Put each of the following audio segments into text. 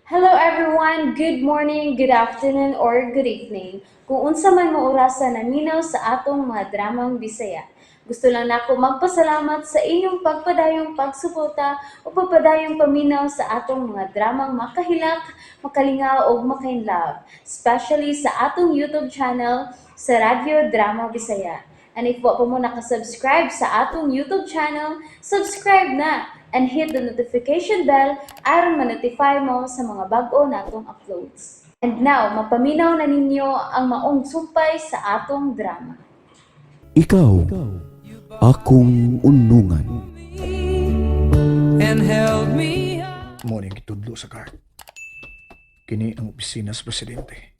Hello everyone, good morning, good afternoon, or good evening. Kung unsa man mo orasan naminaw sa atong mga dramang Bisaya. Gusto lang nako magpasalamat sa inyong pagpadayong pagsuporta o pagpadayong paminaw sa atong mga dramang makahilak, makalingaw o makainlove, especially sa atong YouTube channel sa Radyo Drama Bisaya. And if wa pa mo nakasubscribe sa atong YouTube channel, subscribe na and hit the notification bell aron ma-notify mo sa mga bag-o natong uploads. And now, mapaminaw na ninyo ang maong sumpay sa atong drama. Ikaw, akong unungan. And held me Morning gitudlo sa card. Kini ang opisina sa presidente.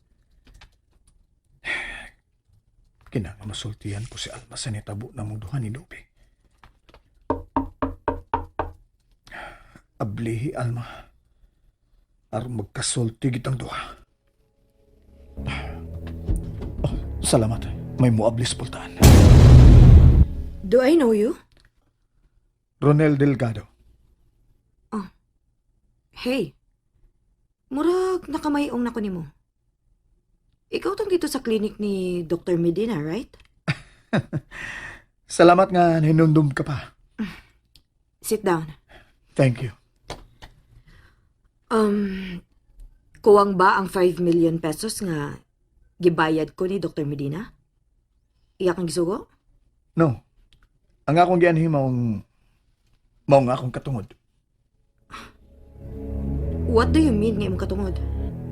Kinanga masultihan ko si Alma sa nitabo na muduhan ni Dobe. Ablihi, Alma. Aron magkasulti gitang duha. Oh, salamat. May muablis pultaan. Do I know you? Ronel Delgado. Hey, murag nakamayong na ko nimo. Ikaw tong dito sa clinic ni Dr. Medina, right? Salamat nga hinundom ka pa. Sit down. Thank you. Kuwang ba ang 5 million pesos nga gibayad ko ni Dr. Medina? Iyak ang gisugo? No. Ang akong gianhi maong nga akong katungod. What do you mean nga imong katungod?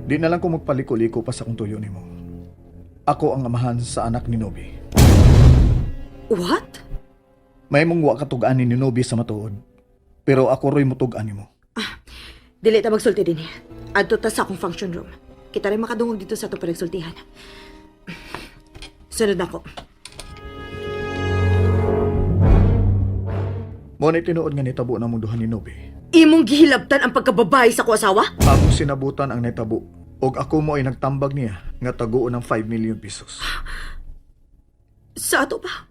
Di na lang ko magpaliko-liko pa sa kong tuyo nimo. Ako ang amahan sa anak ni Nobi. What? May mong wa katugaan ni Nobi sa matuod. Pero ako ro'y mutugaan nimo. Dili ta magsulti din. Adto ta sa akong function room. Kita rin makadungog dito sa itong panagsultihan. Sunod ako. Mo na tinuod nga nitabo na mong duha ni Nobi. Imong gihilabtan ang pagkababae sa ko asawa? Among sinabutan ang nitabo. Og ako mo ay nagtambag niya nga taguon ng 5 million pesos. Sa ato ba?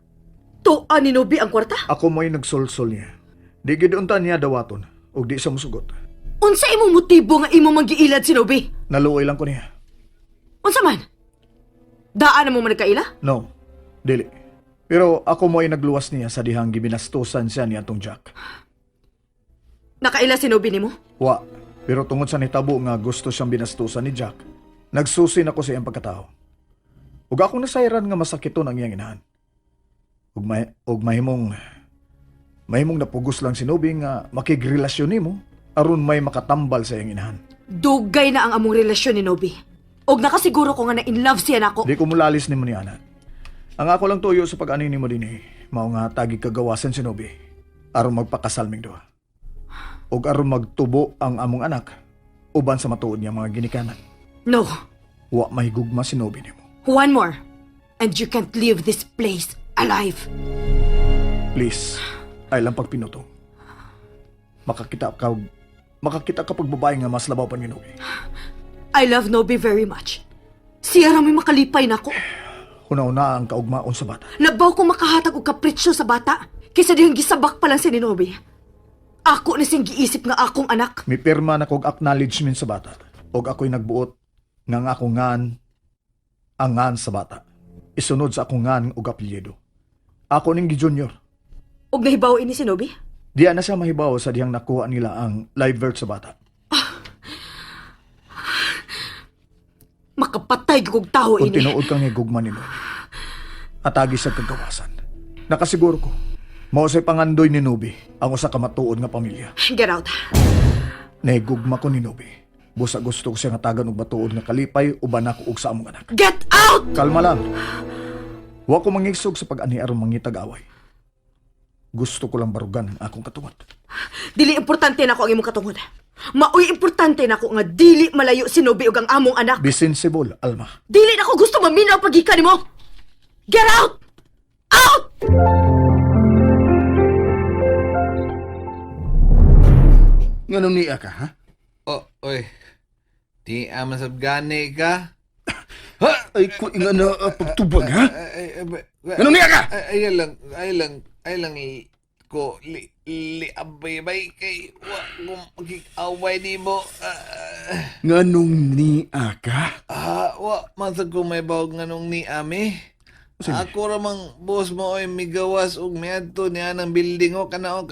Tuan ni Nobi ang kwarta? Ako mo ay nagsolsol niya. Di giduntan niya dawaton. Og di siya musugot. Unsa imong motibo nga imong magiilad si Nobi? Naluoy lang ko niya. Unsa man? Daan na mo man nagkaila? No. Dili. Pero ako mo ay nagluwas niya sa dihang gibinastusan siya ni atong Jack. Nakaila si Nobi nimo? Wa. Pero tungod sa nitabo nga gusto siyang binastusan ni Jack, nagsusin ako sa iyang pagkatao. Ug akong nasayran nga masakiton ang iyang inahan. Ug mahimong napugos lang si Nobi nga makigrelasyon nimo aron may makatambal sa iyang inahan. Dugay na ang among relasyon ni Nobi. Og nakasiguro ko nga na in love siya nako. Di ko mulalis nimo ni Ana. Ang ako lang tuyo sa pag-ani nimo dinhi, mao nga tagi kagawasan si Nobi aron magpakasal ming duha. Og aron magtubo ang among anak uban sa matuod niya mga ginikanan. No. Wa mahigugma si Nobi nimo. One more. And you can't leave this place alive. Please, ay lang pagpinutong. Makakita ka pag babae nga mas labaw pa ni Nobi. I love Nobi very much. Siya ra may makalipay nako. Huna-una ang kaugmaon sa bata. Labaw ko makahatag og kapritsyo sa bata. Kaysa dihang gisabak pa lang si ni Nobi. Ako na siyang giisip nga akong anak. May pirma na kog acknowledgement sa bata. Og ako'y nagbuot nga ako ngan ang ngan sa bata. Isunod sa akong ngan og apelyido. Ako ning gi-junior. Og nahibaw ini si Nobi? Diya na siya mahibaw sa dihang nakuha nila ang live birth sa bata. Makapatay kog taho Kung ini. tinuod kang higugma ni Nobi. Atagi sa kagawasan. Nakasiguro ko. Mao say pangandoy ni Nobi ang usa ka matuod nga pamilya. Get out. Nahigugma ko ni Nobi. Busa gusto ko siya nga tagan og matuod nga kalipay uban ako og sa among anak. Get out! Kalma lang. Wa ko mangisog sa pag-ani aron mangitag away. Gusto ko lang barugan ang akong katungod. Dili importante na ako ang imong katungod. Maoy importante na ako nga dili malayo si Nobi ug ang among anak. Bisin sibol, Alma. Dili na ako gusto maminaw pagikan nimo. Get out! Out! Nganong niya ka, ha? oy. Di aman sabgani ka. Ha? Ay, kung nga na pagtubag, ha? Nganong niya ka? Ay lang ko li abay kay wa ko magig-away nimo. Nganong ni Aka? Wa mansag ko may bawag nga nung ni Ami. Ako ramang boss mo oy migawas og miadto niya ng building o kana.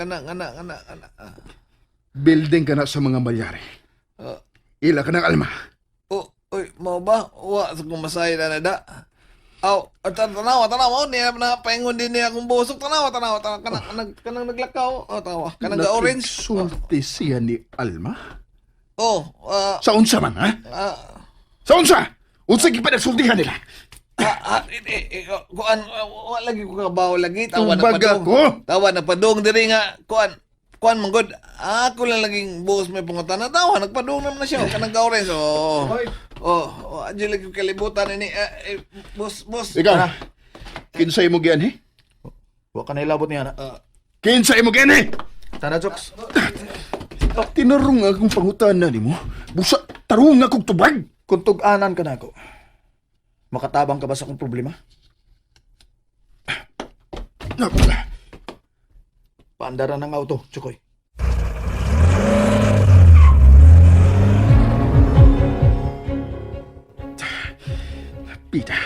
Building ka na sa mga malyari. Ah. Ila ka ng alma. Oy, mo ba? Wa sa kumasay na nada. Aw, tanawa niya na paingon din niya akong busok. Tanawa, kanang naglakaw. Tawa. Kanang ga-orange. Nakigsulti siya ni Alma? Sa unsa man, ha? Sa unsa? Unsa gipanagsultihan nila? Kuan, lagi ko kabaw lagi. Tawa na Kumbaga padong. ko. Tawa na padong diri nga. Kuan manggod. Ako lang laging boss may pungutan na tawa. Nagpadong naman na siya. Kanang ga-orange. Adyo lagi ko kalibutan ini. Boss. Ikaw, kinsay mo gian, eh? Wa ka na ilabot niya na. Kinsay mo gian, eh? Tana, Jokes. Tinarong akong pangutanan ni mo. Busa, tarong akong tubag. Kung tug-anan ka na ako, makatabang ka ba sa akong problema? Paandara ng auto, Chukoy. Pita,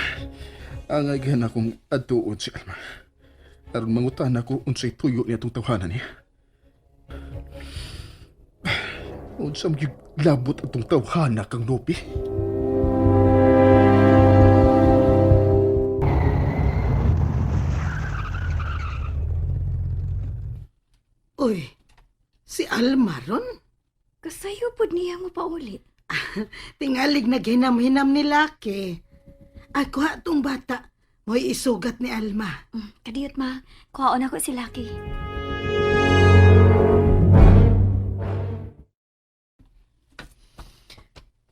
angay akong atuod si Alma. Aron mangutan ako unsay tuyo niya itong tawhanan niya. Unsam yung labot atong tawhana kang Nopi. Uy, si Alma ron? Kasayo pod niya mo paulit. Tingalig na ginam-hinam ni Laki. At kuha tong bata, mo'y isugat ni Alma. Kadiyot ma, kuhaon ako si Lucky.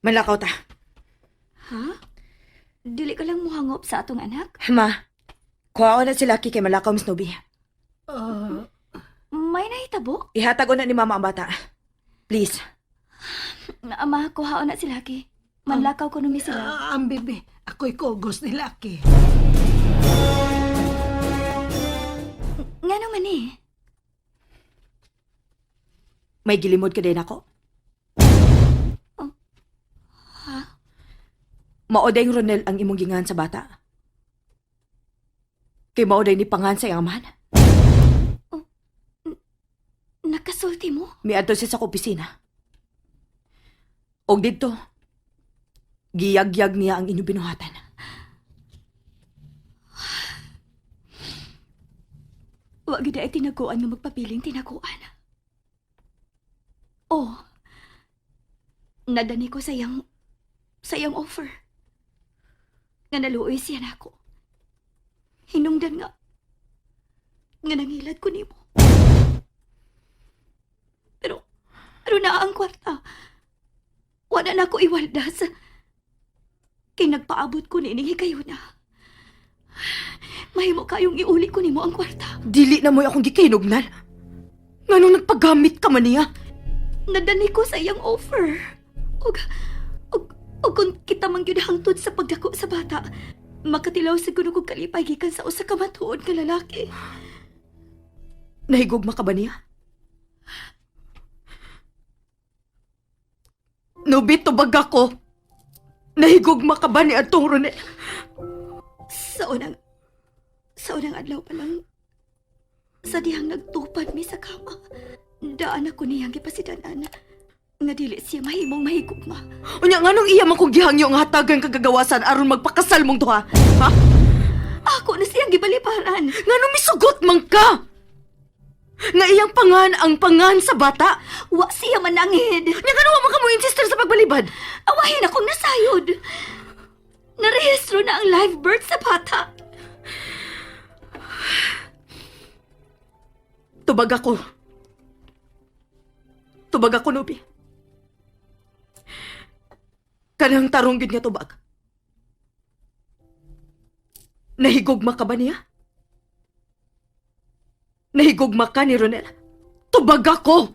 Malakaw ta. Ha? Dili ka lang muhangop sa atong anak? Ma, kuha na si Laki kay malakaw, Miss Nobi. May nahitabo? Ihatag ko na ni Mama ang bata. Please. Ama, kuhaon na si Lucky. Manlakaw ko numi sila. Ang bebe, ako'y kogos ni Laki. Nga naman eh. May gilimod ka din ako? Ha? Maoday Ronel ang imong gingan sa bata. Kay maoday ni pangan sa iyang amahan. Nakasulti mo? Miadto siya sa opisina. Og dito, giyagyag niya ang inyong binuhatan. Wag gid ay tinaguan nga magpapiling tinaguan. Oh. Nadani ko sa iyang offer. Nga naluoy siya na ako. Hinungdan nga nangilad ko nimo. Pero naa ang kwarta. Wala na ako iwaldas. Kay nagpaabot ko ni kayo na. Mahimo kayong iuli ko nimo ang kwarta. Dili na mo'y akong gikainugnan. Nganong nagpagamit ka man niya? Nadani ko sa iyang offer. O kung kita man gyud hangtod sa pagdako sa bata, makatilaw siguro kong kalipay gikan sa usa ka matuod nga lalaki. Nahigugma ka ba niya? Nubit tubag ako. Nahigugma ka ba ni Atong Ronel? Sa unang adlaw pa lang, sa dihang nagtupad mi sa kama, daan ako niyang gipasidanan nga dili siya mahimong mahigugma. Unya nga nung iya man kong gihangyo ang hatagan kagagawasan aron magpakasal mong duha. Ha? Ako na siyang gibaliparan. Nga nung misugot man ka! Nga iyang pangan ang pangan sa bata. Wa siya manangid. Nga gano'n man ka mo insister sa pagbalibad. Awahin akong nasayod. Narehistro na ang live birth sa bata. Tubag ako. Tubag ako, Nubi. Kanang tarong gid nga tubag. Nahigugma ka ba niya? Nahigugma ka ni Ronel? Tubag ako!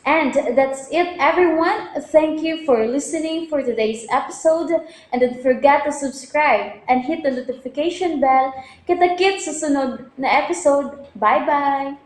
And that's it, everyone. Thank you for listening for today's episode. And don't forget to subscribe and hit the notification bell. Kita-kits sa sunod na episode. Bye-bye!